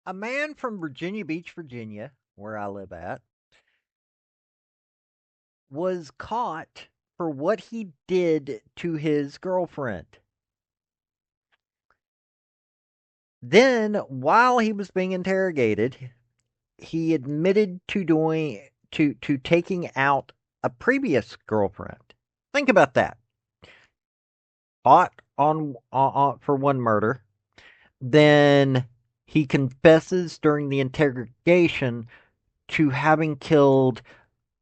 A man from Virginia Beach, Virginia, where I live at, was caught for what he did to his girlfriend. Then, while he was being interrogated, he admitted to taking out a previous girlfriend. Think about that. Caught on for one murder, then he confesses during the interrogation to having killed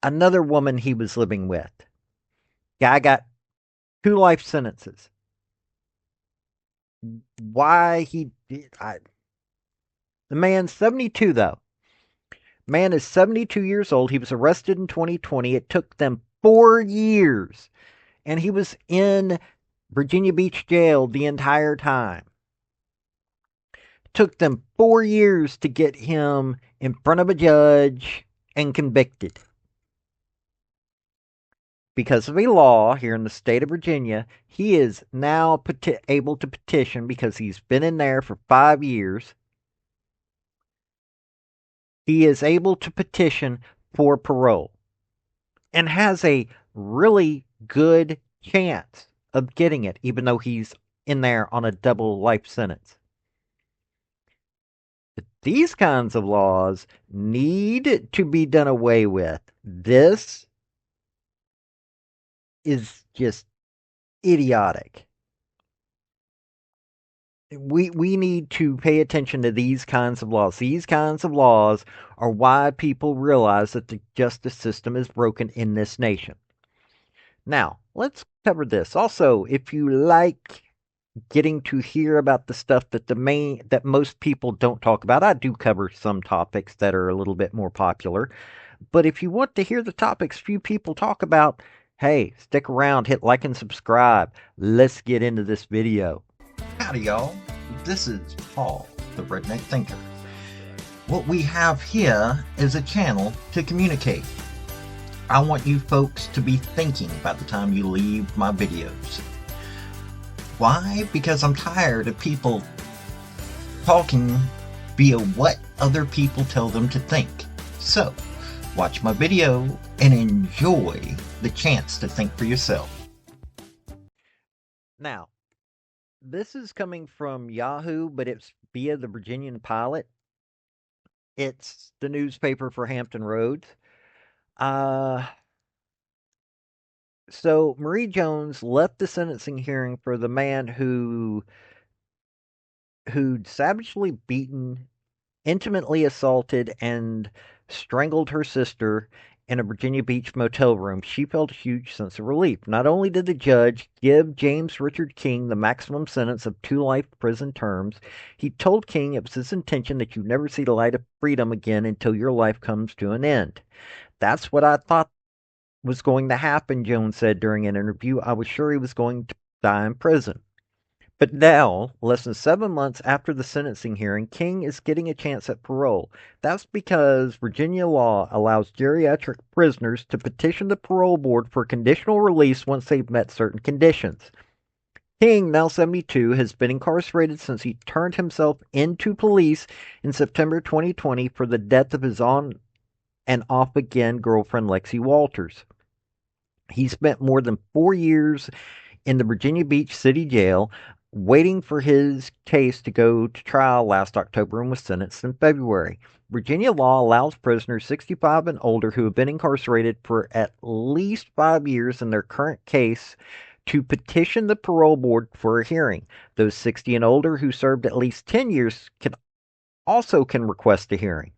another woman he was living with. Guy got 2 life sentences. Why he did, the man's 72 though. Man is 72 years old. He was arrested in 2020. It took them 4 years, and he was in Virginia Beach jail the entire time. It took them 4 years to get him in front of a judge and convicted. Because of a law here in the state of Virginia, he is now able to petition because he's been in there for 5 years. He is able to petition for parole and has a really good chance of getting it, even though he's in there on a double life sentence. But these kinds of laws need to be done away with. This is just idiotic. We need to pay attention to these kinds of laws. These kinds of laws are why people realize that the justice system is broken in this nation. Now, let's cover this. Also, if you like getting to hear about the stuff that most people don't talk about, I do cover some topics that are a little bit more popular. But if you want to hear the topics few people talk about, hey, stick around, hit like and subscribe. Let's get into this video. Howdy, y'all. This is Paul, the Redneck Thinker. What we have here is a channel to communicate. I want you folks to be thinking by the time you leave my videos. Why? Because I'm tired of people talking via what other people tell them to think. So, watch my video and enjoy the chance to think for yourself. Now, this is coming from Yahoo, but it's via the Virginian Pilot. It's the newspaper for Hampton Roads. So Marie Jones left the sentencing hearing for the man who'd savagely beaten, intimately assaulted, and strangled her sister in a Virginia Beach motel room. She felt a huge sense of relief. Not only did the judge give James Richard King the maximum sentence of 2 life prison terms, he told King it was his intention that you never see the light of freedom again until your life comes to an end. That's what I thought was going to happen, Jones said during an interview. I was sure he was going to die in prison. But now, less than 7 months after the sentencing hearing, King is getting a chance at parole. That's because Virginia law allows geriatric prisoners to petition the parole board for conditional release once they've met certain conditions. King, now 72, has been incarcerated since he turned himself into police in September 2020 for the death of his on and off again girlfriend Lexi Walters. He spent more than 4 years in the Virginia Beach City Jail waiting for his case to go to trial last October and was sentenced in February. Virginia law allows prisoners 65 and older who have been incarcerated for at least 5 years in their current case to petition the parole board for a hearing. Those 60 and older who served at least 10 years can request a hearing.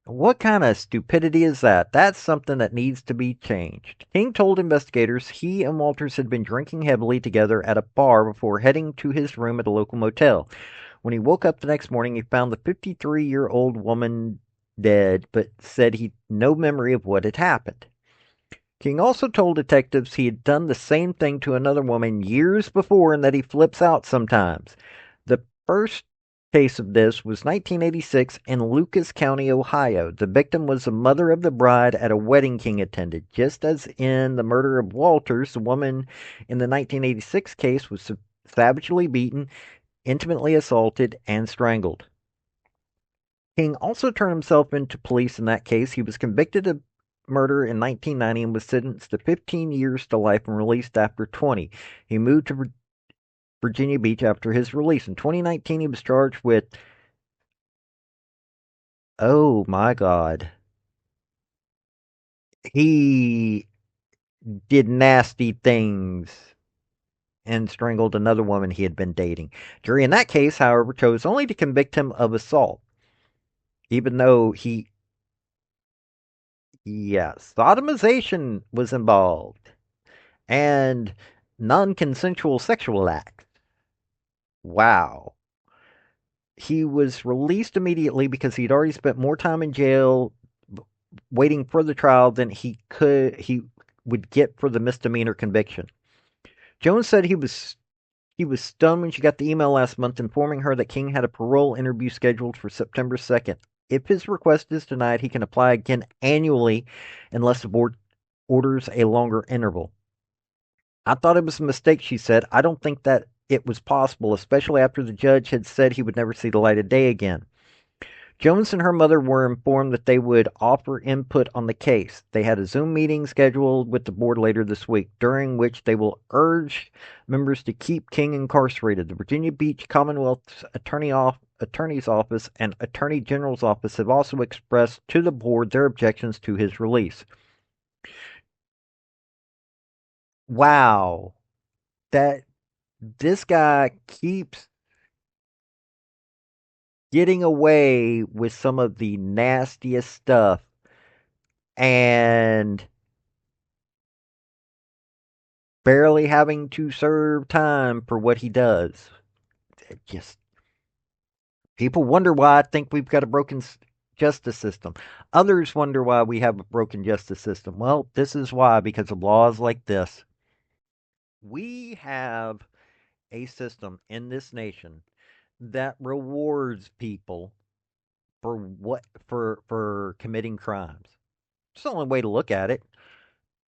What kind of stupidity is that? That's something that needs to be changed. King told investigators he and Walters had been drinking heavily together at a bar before heading to his room at a local motel. When he woke up the next morning, he found the 53-year-old woman dead, but said he'd no memory of what had happened. King also told detectives he had done the same thing to another woman years before and that he flips out sometimes. The first case of this was 1986 in Lucas County, Ohio. The victim was the mother of the bride at a wedding King attended. Just as in the murder of Walters, the woman in the 1986 case was savagely beaten, intimately assaulted, and strangled. King also turned himself into police in that case. He was convicted of murder in 1990 and was sentenced to 15 years to life and released after 20. He moved to Virginia Beach after his release. In 2019, he was charged with, oh my God, he did nasty things and strangled another woman he had been dating. Jury in that case, however, chose only to convict him of assault, even though yes, sodomization was involved and non consensual sexual acts. Wow. He was released immediately because he'd already spent more time in jail waiting for the trial than he would get for the misdemeanor conviction. Jones said he was stunned when she got the email last month informing her that King had a parole interview scheduled for September 2nd. If his request is denied, he can apply again annually unless the board orders a longer interval. I thought it was a mistake, she said. I don't think that it was possible, especially after the judge had said he would never see the light of day again. Jones and her mother were informed that they would offer input on the case. They had a Zoom meeting scheduled with the board later this week, during which they will urge members to keep King incarcerated. The Virginia Beach Commonwealth's Attorney's Office and Attorney General's Office have also expressed to the board their objections to his release. Wow. That this guy keeps getting away with some of the nastiest stuff and barely having to serve time for what he does. It just people wonder why I think we've got a broken justice system. Others wonder why we have a broken justice system. Well, this is why, because of laws like this. We have a system in this nation that rewards people for committing crimes. It's the only way to look at it.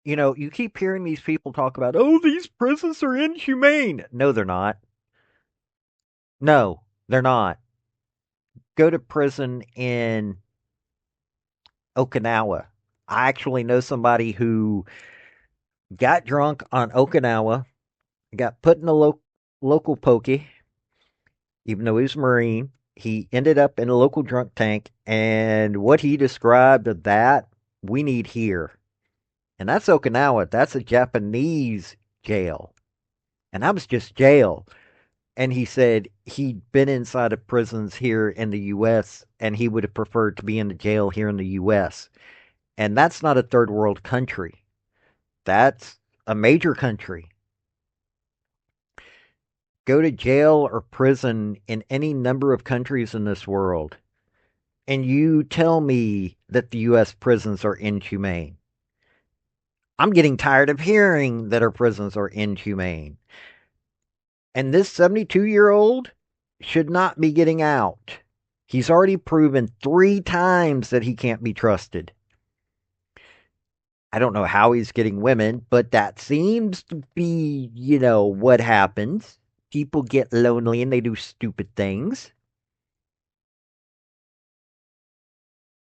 You keep hearing these people talk about, oh, these prisons are inhumane. No, they're not. No, they're not. Go to prison in Okinawa. I actually know somebody who got drunk on Okinawa, got put in a local pokey, even though he was a Marine. He ended up in a local drunk tank, and what he described of that, we need here. And that's Okinawa. That's a Japanese jail. And that was just jail. And he said he'd been inside of prisons here in the U.S., and he would have preferred to be in the jail here in the U.S. And that's not a third world country. That's a major country. Go to jail or prison in any number of countries in this world, and you tell me that the U.S. prisons are inhumane. I'm getting tired of hearing that our prisons are inhumane. And this 72-year-old should not be getting out. He's already proven 3 times that he can't be trusted. I don't know how he's getting women, but that seems to be, what happens. People get lonely and they do stupid things.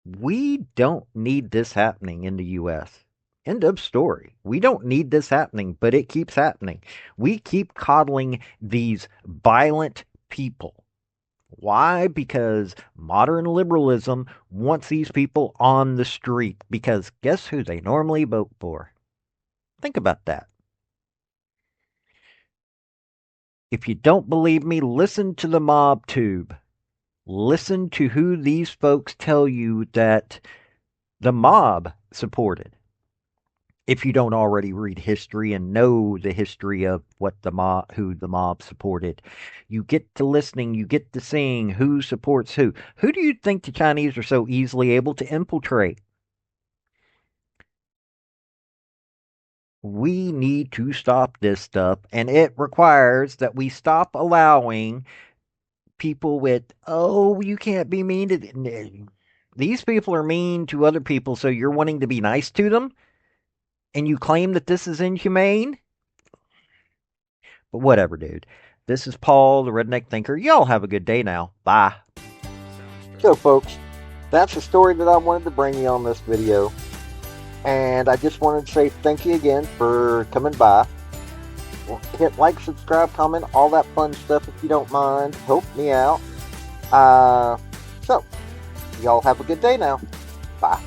We don't need this happening in the U.S. End of story. We don't need this happening, but it keeps happening. We keep coddling these violent people. Why? Because modern liberalism wants these people on the street. Because guess who they normally vote for? Think about that. If you don't believe me, listen to the mob tube. Listen to who these folks tell you that the mob supported. If you don't already read history and know the history of who the mob supported, you get to listening, you get to seeing who supports who. Who do you think the Chinese are so easily able to infiltrate? We need to stop this stuff, and it requires that we stop allowing people with, oh, you can't be mean to. These people are mean to other people, so you're wanting to be nice to them? And you claim that this is inhumane? But whatever, dude. This is Paul, the Redneck Thinker. Y'all have a good day now. Bye. So, folks, that's the story that I wanted to bring you on this video. And I just wanted to say thank you again for coming by. Hit like, subscribe, comment, all that fun stuff if you don't mind. Help me out. So, y'all have a good day now. Bye.